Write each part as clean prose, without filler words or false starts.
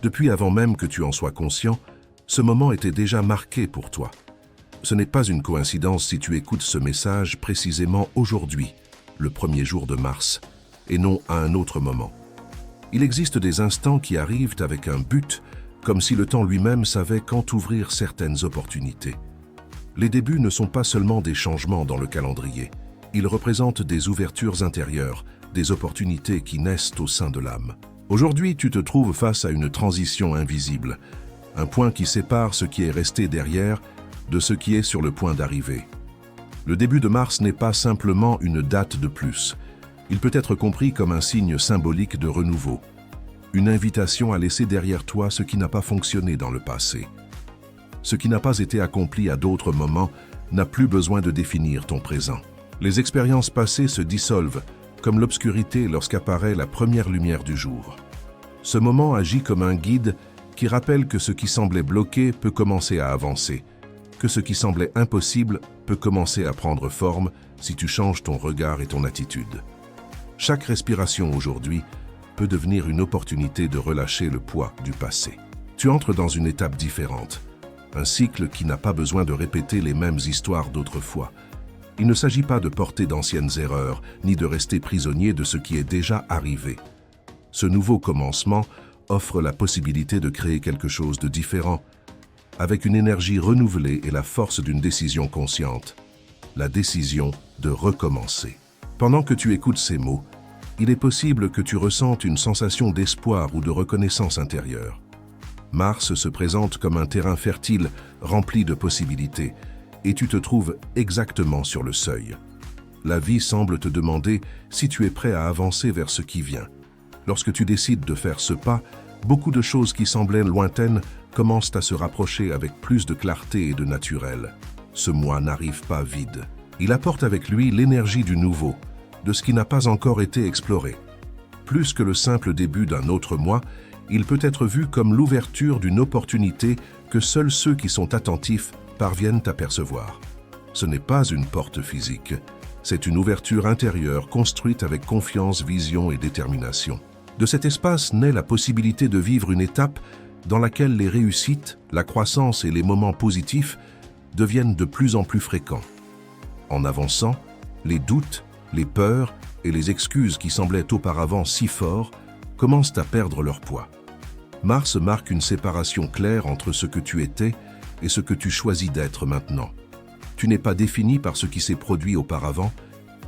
Depuis avant même que tu en sois conscient, ce moment était déjà marqué pour toi. Ce n'est pas une coïncidence si tu écoutes ce message précisément aujourd'hui, le 1er jour de mars, et non à un autre moment. Il existe des instants qui arrivent avec un but, comme si le temps lui-même savait quand ouvrir certaines opportunités. Les débuts ne sont pas seulement des changements dans le calendrier. Ils représentent des ouvertures intérieures, des opportunités qui naissent au sein de l'âme. Aujourd'hui, tu te trouves face à une transition invisible, un point qui sépare ce qui est resté derrière de ce qui est sur le point d'arriver. Le début de mars n'est pas simplement une date de plus. Il peut être compris comme un signe symbolique de renouveau, une invitation à laisser derrière toi ce qui n'a pas fonctionné dans le passé. Ce qui n'a pas été accompli à d'autres moments n'a plus besoin de définir ton présent. Les expériences passées se dissolvent, comme l'obscurité lorsqu'apparaît la première lumière du jour. Ce moment agit comme un guide qui rappelle que ce qui semblait bloqué peut commencer à avancer, que ce qui semblait impossible peut commencer à prendre forme si tu changes ton regard et ton attitude. Chaque respiration aujourd'hui peut devenir une opportunité de relâcher le poids du passé. Tu entres dans une étape différente, un cycle qui n'a pas besoin de répéter les mêmes histoires d'autrefois. Il ne s'agit pas de porter d'anciennes erreurs, ni de rester prisonnier de ce qui est déjà arrivé. Ce nouveau commencement offre la possibilité de créer quelque chose de différent, avec une énergie renouvelée et la force d'une décision consciente, la décision de recommencer. Pendant que tu écoutes ces mots, il est possible que tu ressentes une sensation d'espoir ou de reconnaissance intérieure. Mars se présente comme un terrain fertile, rempli de possibilités, et tu te trouves exactement sur le seuil. La vie semble te demander si tu es prêt à avancer vers ce qui vient. Lorsque tu décides de faire ce pas, beaucoup de choses qui semblaient lointaines commencent à se rapprocher avec plus de clarté et de naturel. Ce mois n'arrive pas vide. Il apporte avec lui l'énergie du nouveau, de ce qui n'a pas encore été exploré. Plus que le simple début d'un autre mois, il peut être vu comme l'ouverture d'une opportunité que seuls ceux qui sont attentifs parviennent à percevoir. Ce n'est pas une porte physique, c'est une ouverture intérieure construite avec confiance, vision et détermination. De cet espace naît la possibilité de vivre une étape dans laquelle les réussites, la croissance et les moments positifs deviennent de plus en plus fréquents. En avançant, les doutes, les peurs et les excuses qui semblaient auparavant si forts commencent à perdre leur poids. Mars marque une séparation claire entre ce que tu étais et ce que tu choisis d'être maintenant. Tu n'es pas défini par ce qui s'est produit auparavant,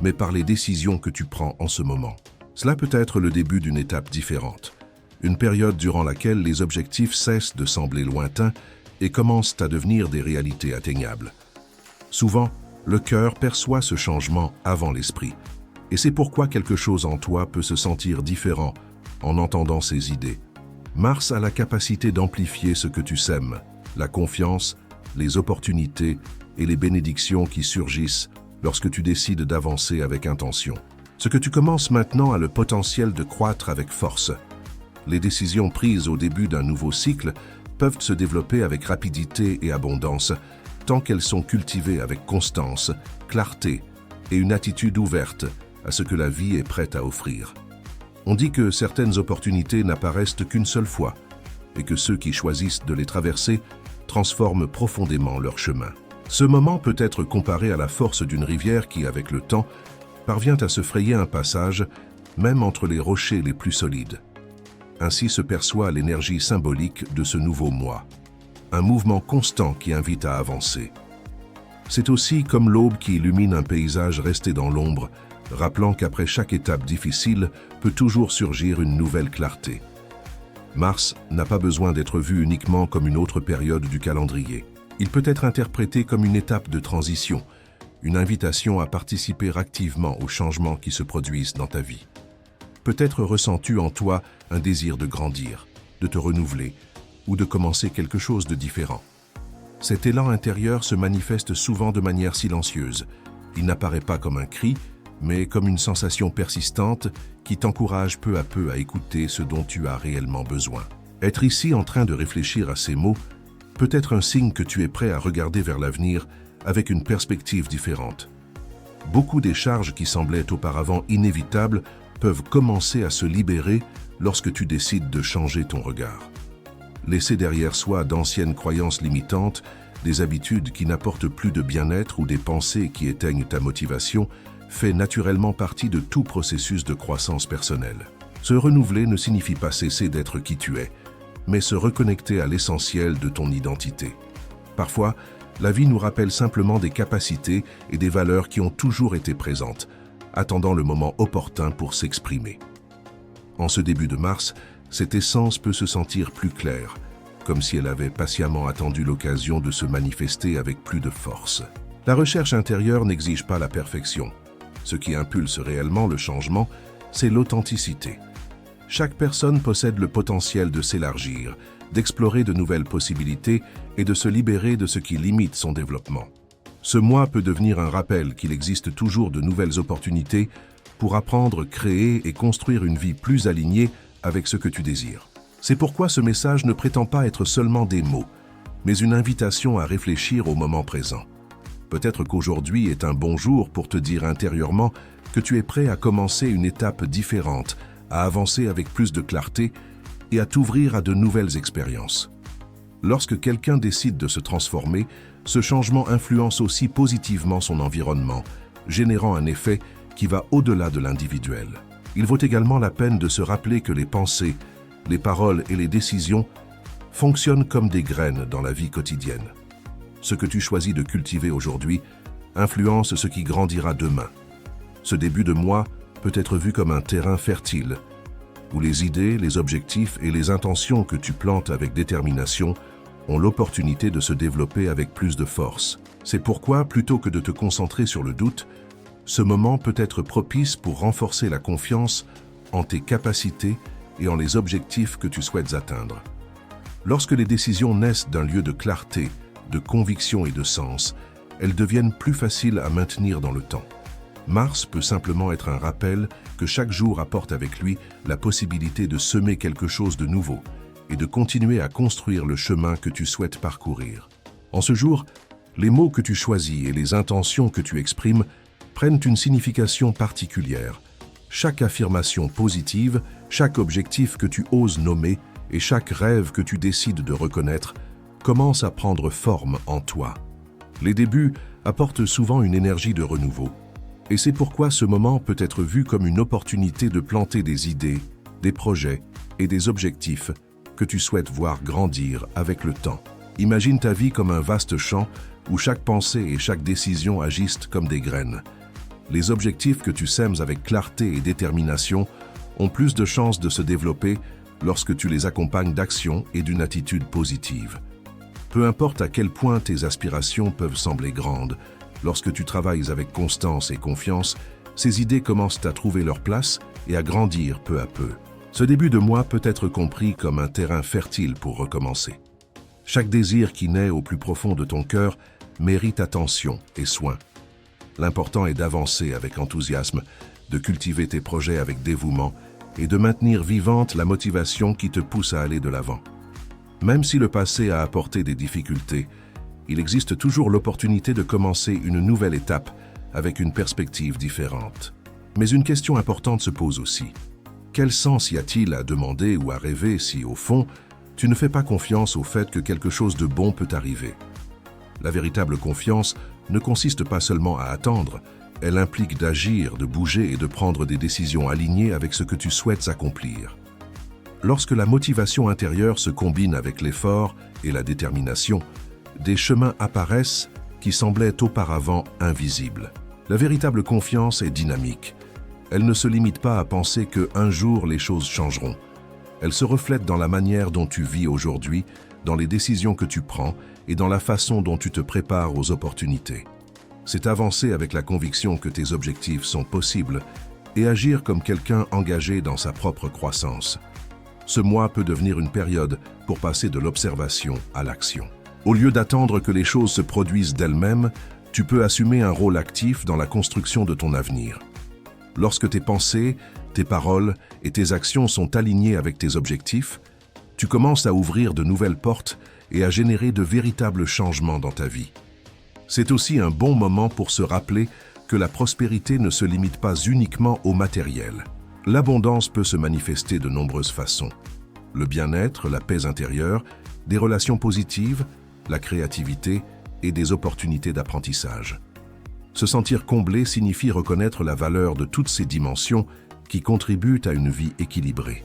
mais par les décisions que tu prends en ce moment. Cela peut être le début d'une étape différente, une période durant laquelle les objectifs cessent de sembler lointains et commencent à devenir des réalités atteignables. Souvent, le cœur perçoit ce changement avant l'esprit, et c'est pourquoi quelque chose en toi peut se sentir différent en entendant ces idées. Mars a la capacité d'amplifier ce que tu sèmes, la confiance, les opportunités et les bénédictions qui surgissent lorsque tu décides d'avancer avec intention. Ce que tu commences maintenant a le potentiel de croître avec force. Les décisions prises au début d'un nouveau cycle peuvent se développer avec rapidité et abondance, tant qu'elles sont cultivées avec constance, clarté et une attitude ouverte à ce que la vie est prête à offrir. On dit que certaines opportunités n'apparaissent qu'une seule fois et que ceux qui choisissent de les traverser transforment profondément leur chemin. Ce moment peut être comparé à la force d'une rivière qui, avec le temps, parvient à se frayer un passage, même entre les rochers les plus solides. Ainsi se perçoit l'énergie symbolique de ce nouveau mois, un mouvement constant qui invite à avancer. C'est aussi comme l'aube qui illumine un paysage resté dans l'ombre, rappelant qu'après chaque étape difficile peut toujours surgir une nouvelle clarté. Mars n'a pas besoin d'être vu uniquement comme une autre période du calendrier. Il peut être interprété comme une étape de transition, une invitation à participer activement aux changements qui se produisent dans ta vie. Peut-être ressens-tu en toi un désir de grandir, de te renouveler ou de commencer quelque chose de différent. Cet élan intérieur se manifeste souvent de manière silencieuse. Il n'apparaît pas comme un cri, mais comme une sensation persistante qui t'encourage peu à peu à écouter ce dont tu as réellement besoin. Être ici en train de réfléchir à ces mots peut être un signe que tu es prêt à regarder vers l'avenir avec une perspective différente. Beaucoup des charges qui semblaient auparavant inévitables peuvent commencer à se libérer lorsque tu décides de changer ton regard. Laisser derrière soi d'anciennes croyances limitantes, des habitudes qui n'apportent plus de bien-être ou des pensées qui éteignent ta motivation fait naturellement partie de tout processus de croissance personnelle. Se renouveler ne signifie pas cesser d'être qui tu es, mais se reconnecter à l'essentiel de ton identité. Parfois, la vie nous rappelle simplement des capacités et des valeurs qui ont toujours été présentes, attendant le moment opportun pour s'exprimer. En ce début de mars, cette essence peut se sentir plus claire, comme si elle avait patiemment attendu l'occasion de se manifester avec plus de force. La recherche intérieure n'exige pas la perfection. Ce qui impulse réellement le changement, c'est l'authenticité. Chaque personne possède le potentiel de s'élargir, d'explorer de nouvelles possibilités et de se libérer de ce qui limite son développement. Ce mois peut devenir un rappel qu'il existe toujours de nouvelles opportunités pour apprendre, créer et construire une vie plus alignée avec ce que tu désires. C'est pourquoi ce message ne prétend pas être seulement des mots, mais une invitation à réfléchir au moment présent. Peut-être qu'aujourd'hui est un bon jour pour te dire intérieurement que tu es prêt à commencer une étape différente, à avancer avec plus de clarté et à t'ouvrir à de nouvelles expériences. Lorsque quelqu'un décide de se transformer, ce changement influence aussi positivement son environnement, générant un effet qui va au-delà de l'individuel. Il vaut également la peine de se rappeler que les pensées, les paroles et les décisions fonctionnent comme des graines dans la vie quotidienne. Ce que tu choisis de cultiver aujourd'hui influence ce qui grandira demain. Ce début de mois peut être vu comme un terrain fertile, où les idées, les objectifs et les intentions que tu plantes avec détermination ont l'opportunité de se développer avec plus de force. C'est pourquoi, plutôt que de te concentrer sur le doute, ce moment peut être propice pour renforcer la confiance en tes capacités et en les objectifs que tu souhaites atteindre. Lorsque les décisions naissent d'un lieu de clarté, de conviction et de sens, elles deviennent plus faciles à maintenir dans le temps. Mars peut simplement être un rappel que chaque jour apporte avec lui la possibilité de semer quelque chose de nouveau et de continuer à construire le chemin que tu souhaites parcourir. En ce jour, les mots que tu choisis et les intentions que tu exprimes prennent une signification particulière. Chaque affirmation positive, chaque objectif que tu oses nommer et chaque rêve que tu décides de reconnaître commence à prendre forme en toi. Les débuts apportent souvent une énergie de renouveau. Et c'est pourquoi ce moment peut être vu comme une opportunité de planter des idées, des projets et des objectifs que tu souhaites voir grandir avec le temps. Imagine ta vie comme un vaste champ où chaque pensée et chaque décision agissent comme des graines. Les objectifs que tu sèmes avec clarté et détermination ont plus de chances de se développer lorsque tu les accompagnes d'actions et d'une attitude positive. Peu importe à quel point tes aspirations peuvent sembler grandes, lorsque tu travailles avec constance et confiance, ces idées commencent à trouver leur place et à grandir peu à peu. Ce début de mois peut être compris comme un terrain fertile pour recommencer. Chaque désir qui naît au plus profond de ton cœur mérite attention et soin. L'important est d'avancer avec enthousiasme, de cultiver tes projets avec dévouement et de maintenir vivante la motivation qui te pousse à aller de l'avant. Même si le passé a apporté des difficultés, il existe toujours l'opportunité de commencer une nouvelle étape avec une perspective différente. Mais une question importante se pose aussi. Quel sens y a-t-il à demander ou à rêver si, au fond, tu ne fais pas confiance au fait que quelque chose de bon peut arriver? La véritable confiance ne consiste pas seulement à attendre, elle implique d'agir, de bouger et de prendre des décisions alignées avec ce que tu souhaites accomplir. Lorsque la motivation intérieure se combine avec l'effort et la détermination, des chemins apparaissent qui semblaient auparavant invisibles. La véritable confiance est dynamique. Elle ne se limite pas à penser qu'un jour les choses changeront. Elle se reflète dans la manière dont tu vis aujourd'hui, dans les décisions que tu prends et dans la façon dont tu te prépares aux opportunités. C'est avancer avec la conviction que tes objectifs sont possibles et agir comme quelqu'un engagé dans sa propre croissance. Ce mois peut devenir une période pour passer de l'observation à l'action. Au lieu d'attendre que les choses se produisent d'elles-mêmes, tu peux assumer un rôle actif dans la construction de ton avenir. Lorsque tes pensées, tes paroles et tes actions sont alignées avec tes objectifs, tu commences à ouvrir de nouvelles portes et à générer de véritables changements dans ta vie. C'est aussi un bon moment pour se rappeler que la prospérité ne se limite pas uniquement au matériel. L'abondance peut se manifester de nombreuses façons. le bien-être, la paix intérieure, des relations positives, la créativité et des opportunités d'apprentissage. Se sentir comblé signifie reconnaître la valeur de toutes ces dimensions qui contribuent à une vie équilibrée.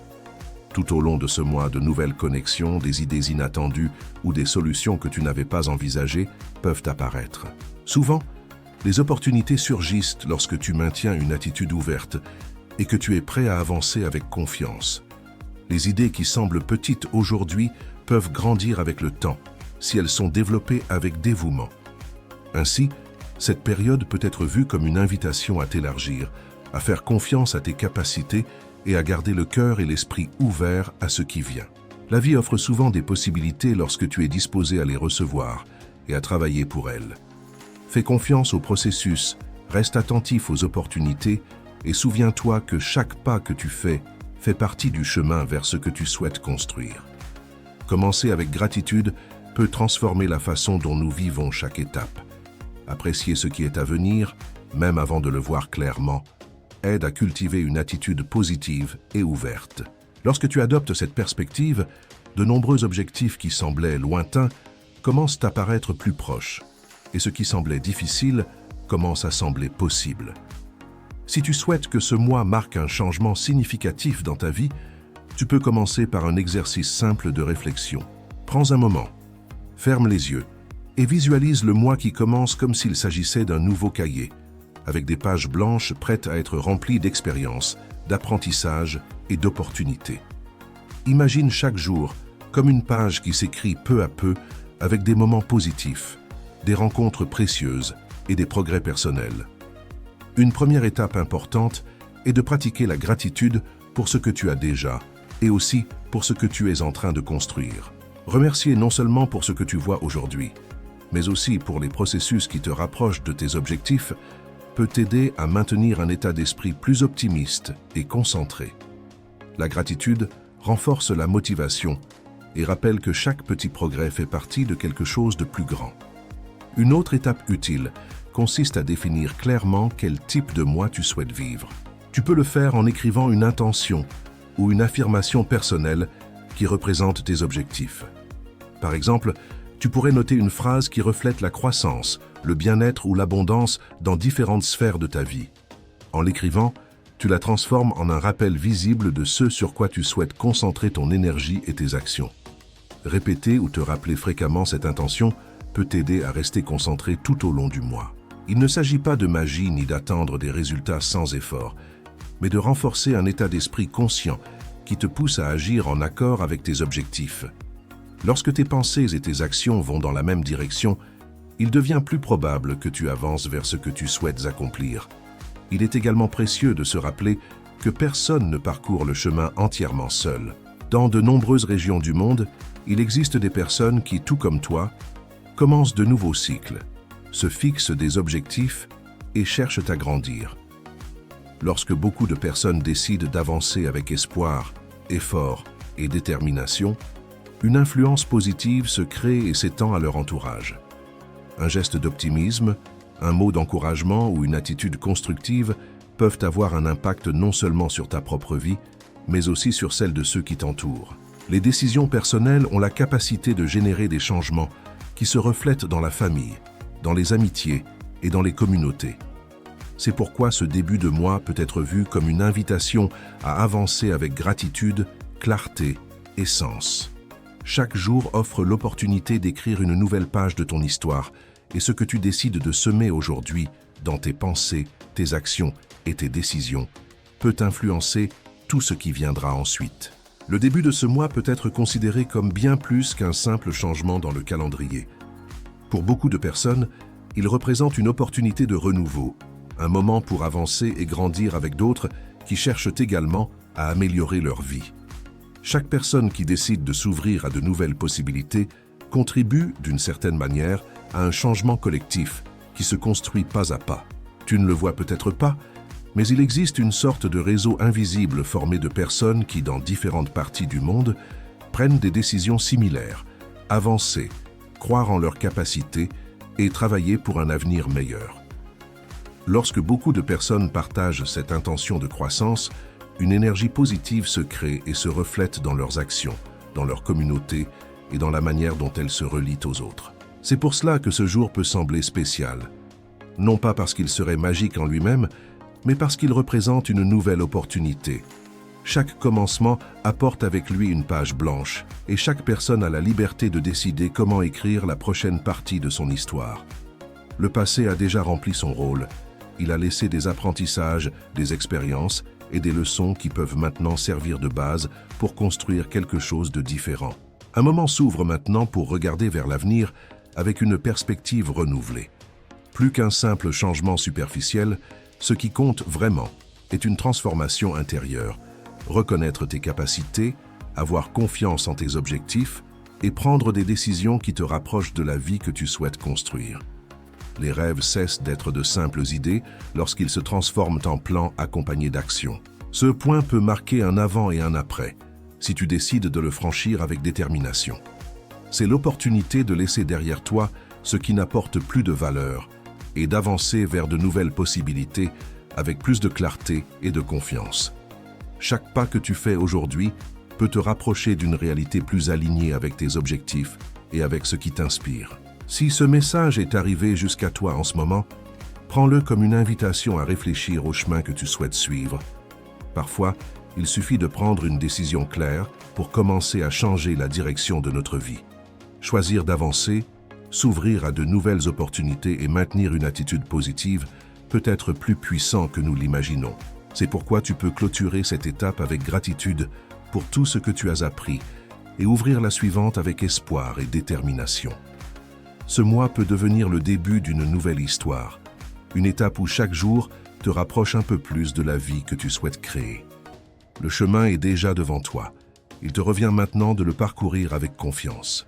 Tout au long de ce mois, de nouvelles connexions, des idées inattendues ou des solutions que tu n'avais pas envisagées peuvent apparaître. Souvent, les opportunités surgissent lorsque tu maintiens une attitude ouverte et que tu es prêt à avancer avec confiance. Les idées qui semblent petites aujourd'hui peuvent grandir avec le temps, si elles sont développées avec dévouement. Ainsi, cette période peut être vue comme une invitation à t'élargir, à faire confiance à tes capacités et à garder le cœur et l'esprit ouverts à ce qui vient. La vie offre souvent des possibilités lorsque tu es disposé à les recevoir et à travailler pour elles. Fais confiance au processus, reste attentif aux opportunités et souviens-toi que chaque pas que tu fais fait partie du chemin vers ce que tu souhaites construire. Commencer avec gratitude peut transformer la façon dont nous vivons chaque étape. Apprécier ce qui est à venir, même avant de le voir clairement, aide à cultiver une attitude positive et ouverte. Lorsque tu adoptes cette perspective, de nombreux objectifs qui semblaient lointains commencent à paraître plus proches, et ce qui semblait difficile commence à sembler possible. Si tu souhaites que ce mois marque un changement significatif dans ta vie, tu peux commencer par un exercice simple de réflexion. Prends un moment, ferme les yeux et visualise le mois qui commence comme s'il s'agissait d'un nouveau cahier, avec des pages blanches prêtes à être remplies d'expériences, d'apprentissage et d'opportunités. Imagine chaque jour comme une page qui s'écrit peu à peu avec des moments positifs, des rencontres précieuses et des progrès personnels. Une première étape importante est de pratiquer la gratitude pour ce que tu as déjà et aussi pour ce que tu es en train de construire. Remercier non seulement pour ce que tu vois aujourd'hui, mais aussi pour les processus qui te rapprochent de tes objectifs, peut t'aider à maintenir un état d'esprit plus optimiste et concentré. La gratitude renforce la motivation et rappelle que chaque petit progrès fait partie de quelque chose de plus grand. Une autre étape utile consiste à définir clairement quel type de mois tu souhaites vivre. Tu peux le faire en écrivant une intention ou une affirmation personnelle qui représente tes objectifs. Par exemple, tu pourrais noter une phrase qui reflète la croissance, le bien-être ou l'abondance dans différentes sphères de ta vie. En l'écrivant, tu la transformes en un rappel visible de ce sur quoi tu souhaites concentrer ton énergie et tes actions. Répéter ou te rappeler fréquemment cette intention peut t'aider à rester concentré tout au long du mois. Il ne s'agit pas de magie ni d'attendre des résultats sans effort, mais de renforcer un état d'esprit conscient qui te pousse à agir en accord avec tes objectifs. Lorsque tes pensées et tes actions vont dans la même direction, il devient plus probable que tu avances vers ce que tu souhaites accomplir. Il est également précieux de se rappeler que personne ne parcourt le chemin entièrement seul. Dans de nombreuses régions du monde, il existe des personnes qui, tout comme toi, commencent de nouveaux cycles, se fixent des objectifs et cherchent à grandir. Lorsque beaucoup de personnes décident d'avancer avec espoir, effort et détermination, une influence positive se crée et s'étend à leur entourage. Un geste d'optimisme, un mot d'encouragement ou une attitude constructive peuvent avoir un impact non seulement sur ta propre vie, mais aussi sur celle de ceux qui t'entourent. Les décisions personnelles ont la capacité de générer des changements qui se reflètent dans la famille, dans les amitiés et dans les communautés. C'est pourquoi ce début de mois peut être vu comme une invitation à avancer avec gratitude, clarté et sens. Chaque jour offre l'opportunité d'écrire une nouvelle page de ton histoire et ce que tu décides de semer aujourd'hui dans tes pensées, tes actions et tes décisions peut influencer tout ce qui viendra ensuite. Le début de ce mois peut être considéré comme bien plus qu'un simple changement dans le calendrier. Pour beaucoup de personnes, il représente une opportunité de renouveau, un moment pour avancer et grandir avec d'autres qui cherchent également à améliorer leur vie. Chaque personne qui décide de s'ouvrir à de nouvelles possibilités contribue, d'une certaine manière, à un changement collectif qui se construit pas à pas. Tu ne le vois peut-être pas, mais il existe une sorte de réseau invisible formé de personnes qui, dans différentes parties du monde, prennent des décisions similaires, avancer, croire en leurs capacités et travailler pour un avenir meilleur. Lorsque beaucoup de personnes partagent cette intention de croissance, Une énergie positive se crée et se reflète dans leurs actions, dans leur communauté et dans la manière dont elles se relient aux autres. C'est pour cela que ce jour peut sembler spécial. Non pas parce qu'il serait magique en lui-même, mais parce qu'il représente une nouvelle opportunité. Chaque commencement apporte avec lui une page blanche, et chaque personne a la liberté de décider comment écrire la prochaine partie de son histoire. Le passé a déjà rempli son rôle. Il a laissé des apprentissages, des expériences et des leçons qui peuvent maintenant servir de base pour construire quelque chose de différent. Un moment s'ouvre maintenant pour regarder vers l'avenir avec une perspective renouvelée. Plus qu'un simple changement superficiel, ce qui compte vraiment est une transformation intérieure. Reconnaître tes capacités, avoir confiance en tes objectifs et prendre des décisions qui te rapprochent de la vie que tu souhaites construire. Les rêves cessent d'être de simples idées lorsqu'ils se transforment en plans accompagnés d'actions. Ce point peut marquer un avant et un après, si tu décides de le franchir avec détermination. C'est l'opportunité de laisser derrière toi ce qui n'apporte plus de valeur et d'avancer vers de nouvelles possibilités avec plus de clarté et de confiance. Chaque pas que tu fais aujourd'hui peut te rapprocher d'une réalité plus alignée avec tes objectifs et avec ce qui t'inspire. Si ce message est arrivé jusqu'à toi en ce moment, prends-le comme une invitation à réfléchir au chemin que tu souhaites suivre. Parfois, il suffit de prendre une décision claire pour commencer à changer la direction de notre vie. Choisir d'avancer, s'ouvrir à de nouvelles opportunités et maintenir une attitude positive peut être plus puissant que nous l'imaginons. C'est pourquoi tu peux clôturer cette étape avec gratitude pour tout ce que tu as appris et ouvrir la suivante avec espoir et détermination. Ce mois peut devenir le début d'une nouvelle histoire, une étape où chaque jour te rapproche un peu plus de la vie que tu souhaites créer. Le chemin est déjà devant toi. Il te revient maintenant de le parcourir avec confiance.